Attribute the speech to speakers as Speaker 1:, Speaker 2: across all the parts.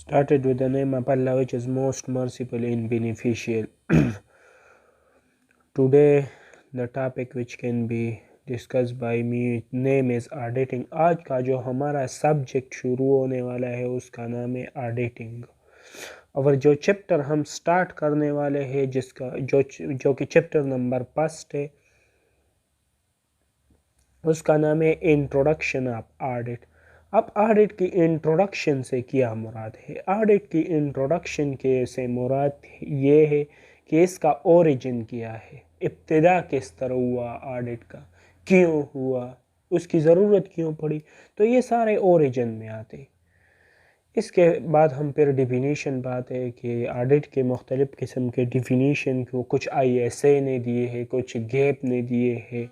Speaker 1: Started with the name of Allah, which is most merciful and beneficial. Today, the topic which can be discussed by me name is auditing. आज का जो हमारा subject शुरू होने वाला है उसका नाम है ऑडिटिंग. और जो चैप्टर हम स्टार्ट करने वाले हैं जिसका जो कि चैप्टर नंबर फर्स्ट है उसका नाम है इंट्रोडक्शन ऑफ ऑडिट. अब ऑडिट की इंट्रोडक्शन से क्या मुराद है? ऑडिट की इंट्रोडक्शन के से मुराद ये है कि इसका ओरिजिन क्या है, इब्तिदा किस तरह हुआ ऑडिट का, क्यों हुआ, उसकी ज़रूरत क्यों पड़ी, तो ये सारे ओरिजिन में आते हैं. इसके बाद हम फिर डिफिनीशन पाते हैं कि ऑडिट के मुख्तलिफ़ किस्म के डिफिनीशन को कुछ ISA ने दिए हैं, कुछ गैप ने दिए हैं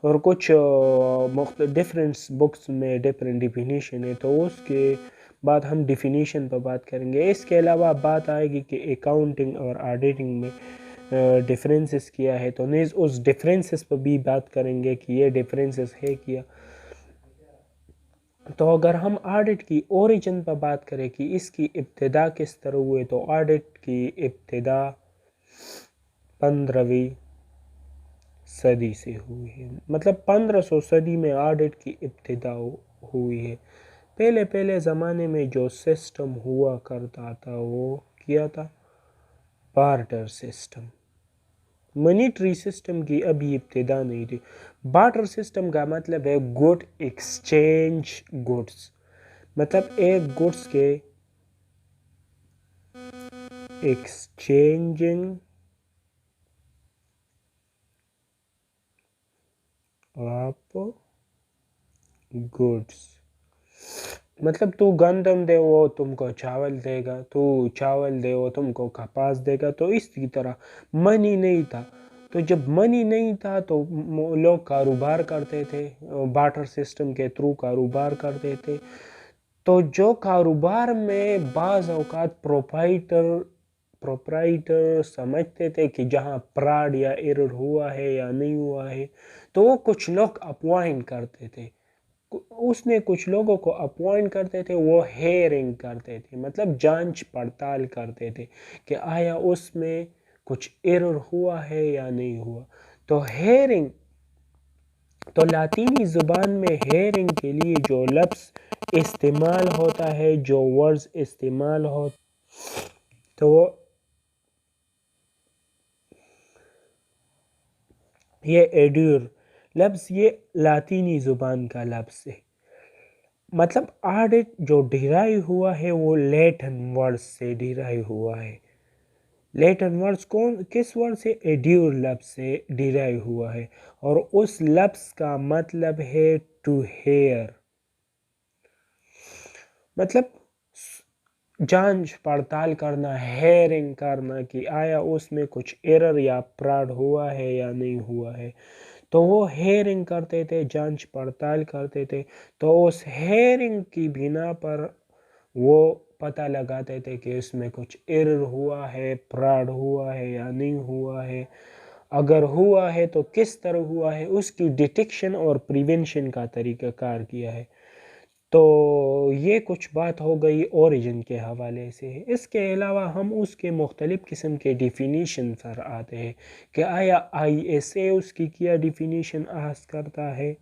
Speaker 1: और कुछ डिफरेंट बुक्स में डिफरेंट डिफिनीशन है. तो उसके बाद हम डिफिनीशन पर बात करेंगे. इसके अलावा बात आएगी कि अकाउंटिंग और ऑडिटिंग में डिफरेंसेस क्या है, तो नीज़ उस डिफरेंसेस पर भी बात करेंगे कि ये डिफरेंसेस है क्या. तो अगर हम ऑडिट की ओरिजिन पर बात करें कि इसकी इब्तिदा किस तरह हुए, तो ऑडिट की इब्तिदा 15वीं सदी से हुई है. मतलब 1500 सदी में ऑडिट की इब्तिदा हुई है. पहले ज़माने में जो सिस्टम हुआ करता था वो क्या था? Barter system. मनीटरी सिस्टम की अभी इब्तिदा नहीं थी. बार्टर सिस्टम का मतलब है गुड एक्सचेंज गुड्स. मतलब एक गुड्स के एक्सचेंजिंग ऑफ गुड्स. मतलब तू गंदम दे वो तुमको चावल देगा, तू चावल दे वो तुमको कपास देगा. तो इसी तरह मनी नहीं था. तो जब मनी नहीं था तो लोग कारोबार करते थे, बार्टर सिस्टम के थ्रू कारोबार करते थे. तो जो कारोबार में बाज़ औक़ात प्रोप्राइटर समझते थे कि जहाँ फ्रॉड या एरर हुआ है या नहीं हुआ है, तो वो कुछ लोग अपॉइंट करते थे. उसने कुछ लोगों को अपॉइंट करते थे, वो हेयरिंग करते थे, मतलब जांच पड़ताल करते थे कि आया उसमें कुछ एरर हुआ है या नहीं हुआ. तो हेयरिंग, तो लातीनी ज़ुबान में हेयरिंग के लिए जो लफ्ज़ इस्तेमाल होता है, जो वर्ड्स इस्तेमाल हो, तो ये एड्यूर लफ्ज़ ये लातीनी ज़ुबान का लफ्ज़ है. मतलब ऑडिट जो डिराइव हुआ है वो लैटिन वर्ड से डिराइव हुआ है. लैटिन वर्ड्स किस वर्ड से? एड्यूर लफ्ज़ से डिराइव हुआ है और उस लफ्ज़ का मतलब है टू हेयर. मतलब जांच पड़ताल करना, हेयरिंग करना कि आया उसमें कुछ एरर या फ्रॉड हुआ है या नहीं हुआ है. तो वो हेयरिंग करते थे, जांच पड़ताल करते थे. तो उस हेयरिंग की बिना पर वो पता लगाते थे कि इसमें कुछ एरर हुआ है, फ्रॉड हुआ है या नहीं हुआ है. अगर हुआ है तो किस तरह हुआ है, उसकी डिटेक्शन और प्रिवेंशन का तरीक़ाकार किया है. तो ये कुछ बात हो गई ओरिजिन के हवाले से. इसके अलावा हम उसके मुख्तलिफ़ किस्म के डिफिनीशन पर आते हैं कि आया ISA उसकी क्या डिफिनीशन अहस करता है,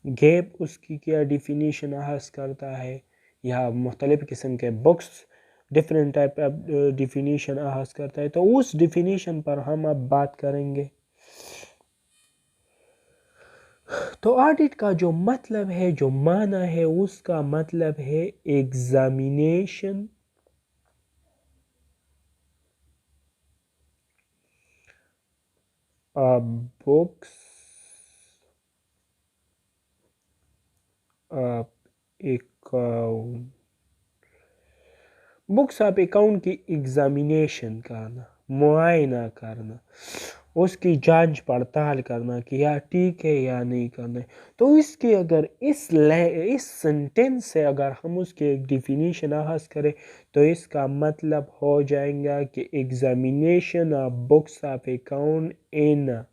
Speaker 1: गैप उसकी क्या डिफिनीशन अहस करता है, या मुख्तलिफ़ किस्म के books different type of definition अहस करता है. तो उस डिफिनीशन पर हम अब बात करेंगे. तो ऑडिट का जो मतलब है, जो माना है, उसका मतलब है examination of books of account. Books of account की एग्जामिनेशन करना, मुआयना करना, उसकी जांच पड़ताल करना कि या ठीक है या नहीं करना है. तो इसके अगर इस सेंटेंस से अगर हम उसके एक डिफिनीशन अहाज़ करें तो इसका मतलब हो जाएगा कि examination of books of account in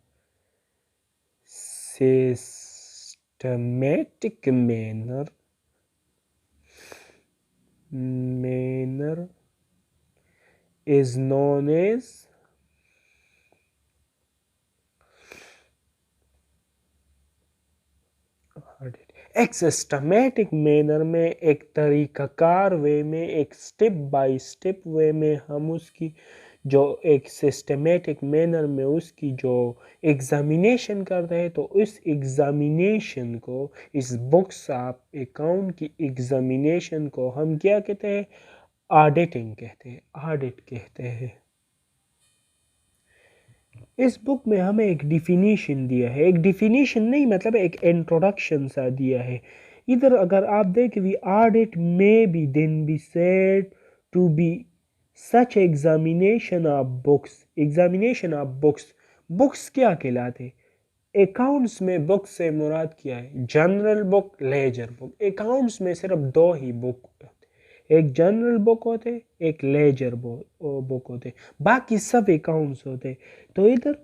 Speaker 1: systematic manner manner is known as audit. एक सिस्टमेटिक मैनर में, एक तरीक़ाकार वे में, एक स्टेप बाय स्टेप वे में हम उसकी जो एक सिस्टमेटिक मैनर में उसकी जो एग्जामिनेशन करते हैं, तो इस एग्जामिनेशन को, इस बुक्स ऑफ अकाउंट की एग्जामिनेशन को हम क्या कहते हैं? ऑडिटिंग कहते हैं, ऑडिट कहते हैं। इस बुक में हमें एक डिफिनीशन दिया है, एक डिफिनीशन नहीं मतलब एक इंट्रोडक्शन सा दिया है। इधर अगर आप देखें, we audit may be then be said to be such examination of books. Examination of books, books क्या कहलाते? अकाउंट्स में बुक से मुराद क्या है? Journal book, ledger book. Accounts में सिर्फ दो ही बुक, एक जनरल बुक होते, एक लेजर बुक होते, बाकी सब अकाउंट्स होते। तो इधर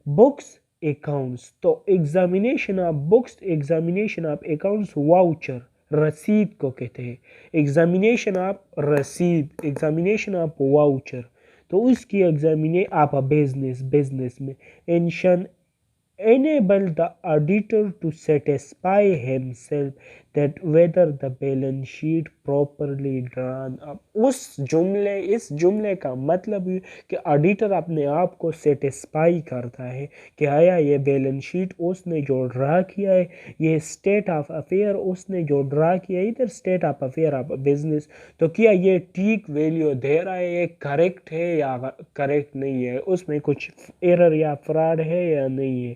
Speaker 1: बुक्स, अकाउंट्स, तो examination of books, examination of accounts, voucher रसीद को कहते हैं। एग्जामिनेशन ऑफ रसीद, एग्जामिनेशन ऑफ वाउचर, तो उसकी examinee of a business, business में एंशन enable the auditor to satisfy himself that whether the balance sheet properly drawn up। उस जुमले, इस जुमले का मतलब ये कि ऑडिटर अपने आप को सेटिस्फाई करता है कि आया ये बैलेंस शीट उसने जो ड्रा किया है, ये स्टेट ऑफ अफेयर उसने जो ड्रा किया है, इधर state of affair of business, तो क्या ये ठीक वैल्यू दे रहा है, ये करेक्ट है या करेक्ट नहीं है, उसमें कुछ एरर या फ्रॉड है या नहीं है।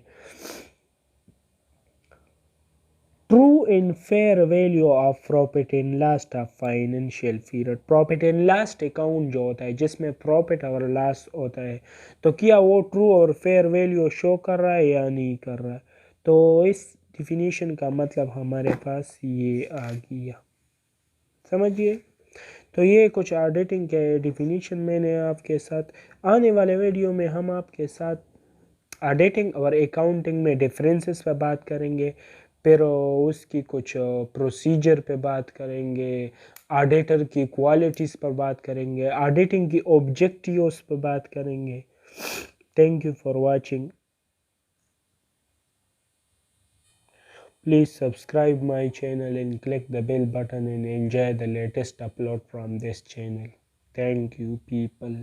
Speaker 1: True and fair value of profit and loss of financial period. Profit and loss account जो होता है जिसमें प्रॉफिट और लॉस होता है, तो क्या वो ट्रू और फेयर वैल्यू शो कर रहा है या नहीं कर रहा है। तो इस डिफिनीशन का मतलब हमारे पास ये आ गया, समझिए। तो ये कुछ ऑडिटिंग के डिफिनीशन मैंने आपके साथ, आने वाले वीडियो में हम आपके साथ ऑडिटिंग और अकाउंटिंग में डिफरेंसेस पर बात करेंगे, फिर उसकी कुछ प्रोसीजर पे बात करेंगे, ऑडिटर की क्वालिटीज़ पर बात करेंगे, ऑडिटिंग की ऑब्जेक्टिव्स पर बात करेंगे। Thank you for watching. Please subscribe my channel and click the bell button and enjoy the latest upload from this channel. Thank you people.